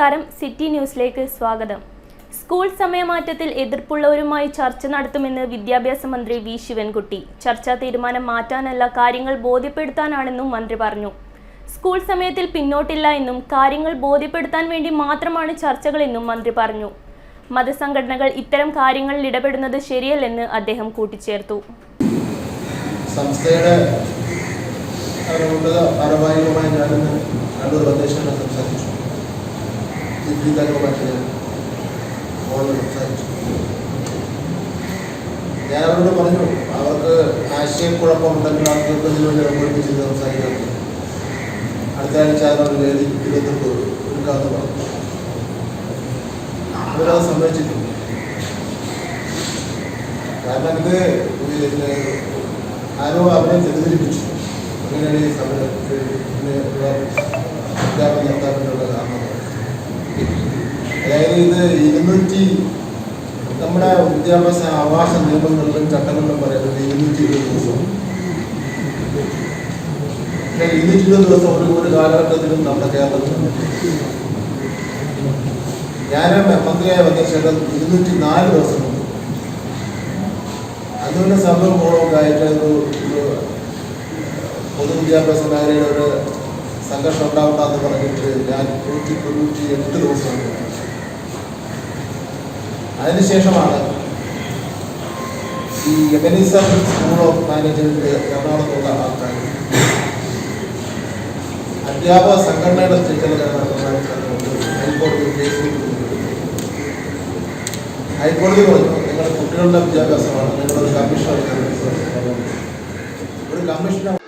നമസ്കാരം, സിറ്റി ന്യൂസിലേക്ക് സ്വാഗതം. സ്കൂൾ സമയമാറ്റത്തിൽ എതിർപ്പുള്ളവരുമായി ചർച്ച നടത്തുമെന്ന് വിദ്യാഭ്യാസ മന്ത്രി വി ശിവൻകുട്ടി. ചർച്ചാ തീരുമാനം മാറ്റാനല്ല, കാര്യങ്ങൾ ബോധ്യപ്പെടുത്താനാണെന്നും മന്ത്രി പറഞ്ഞു. സ്കൂൾ സമയത്തിൽ പിന്നോട്ടില്ല എന്നും കാര്യങ്ങൾ ബോധ്യപ്പെടുത്താൻ വേണ്ടി മാത്രമാണ് ചർച്ചകളെന്നും മന്ത്രി പറഞ്ഞു. മതസംഘടനകൾ ഇത്തരം കാര്യങ്ങളിൽ ഇടപെടുന്നത് ശരിയല്ലെന്ന് അദ്ദേഹം കൂട്ടിച്ചേർത്തു. സംസ്ഥയുടെ ഭാരവാഹികളുമായി ഞാനിന്ന് കണ്ണൂർ പ്രദേശങ്ങൾ സംസാരിച്ചു. സംസാരിച്ചു. ഞാൻ അവരോട് പറഞ്ഞു, അവർക്ക് ആശയക്കുഴപ്പമുണ്ടെങ്കിൽ ആ തീർക്കുന്നതിന് വേണ്ടി ഒരുമിച്ച് സംസാരിക്കാൻ അടുത്ത ആഴ്ച അവരുടെ വേദി ഇരുപത്തെട്ട് എടുക്കാമെന്ന് പറഞ്ഞു. അവരത് സമ്മതിച്ചിട്ടുണ്ട്. കാരണം ഇത് ആരോ അവരെ തെറ്റിദ്ധരിപ്പിച്ചു. അങ്ങനെയാണ് ഈ സമരത്തിന് പ്രഖ്യാപനം നടത്താനുള്ള കാരണം. അതായത് ഇത് നമ്മുടെ വിദ്യാഭ്യാസ അവകാശ നിയമങ്ങളിലും ചട്ടങ്ങളിലും പറയുന്നത് 220 ദിവസം. 220 ദിവസം ഒരു കാലഘട്ടത്തിലും നമ്മുടെ കേരളത്തിൽ ഞാൻ മന്ത്രിയായി വന്ന ശേഷം 204 ദിവസം അതുപോലെ സംഭവം പോകണമൊക്കെ ആയിട്ട് ഒരു പൊതുവിദ്യാഭ്യാസ മേഖലയുടെ ഒരു സംഘർഷം ഉണ്ടാവണ്ടെന്ന് പറഞ്ഞിട്ട് ഞാൻ 198 ദിവസം. അതിനുശേഷമാണ് ഈ എബനീസർ സ്കൂൾ ഓഫ് മാനേജ്മെന്റ് എറണാകുളത്തുള്ള ആൾക്കാർ അധ്യാപക സംഘടനയുടെ ചില ഹൈക്കോടതി കേസ് ഹൈക്കോടതി പറഞ്ഞു, നിങ്ങളുടെ കുട്ടികളുടെ വിദ്യാഭ്യാസമാണ്, നിങ്ങളൊരു കമ്മീഷണർ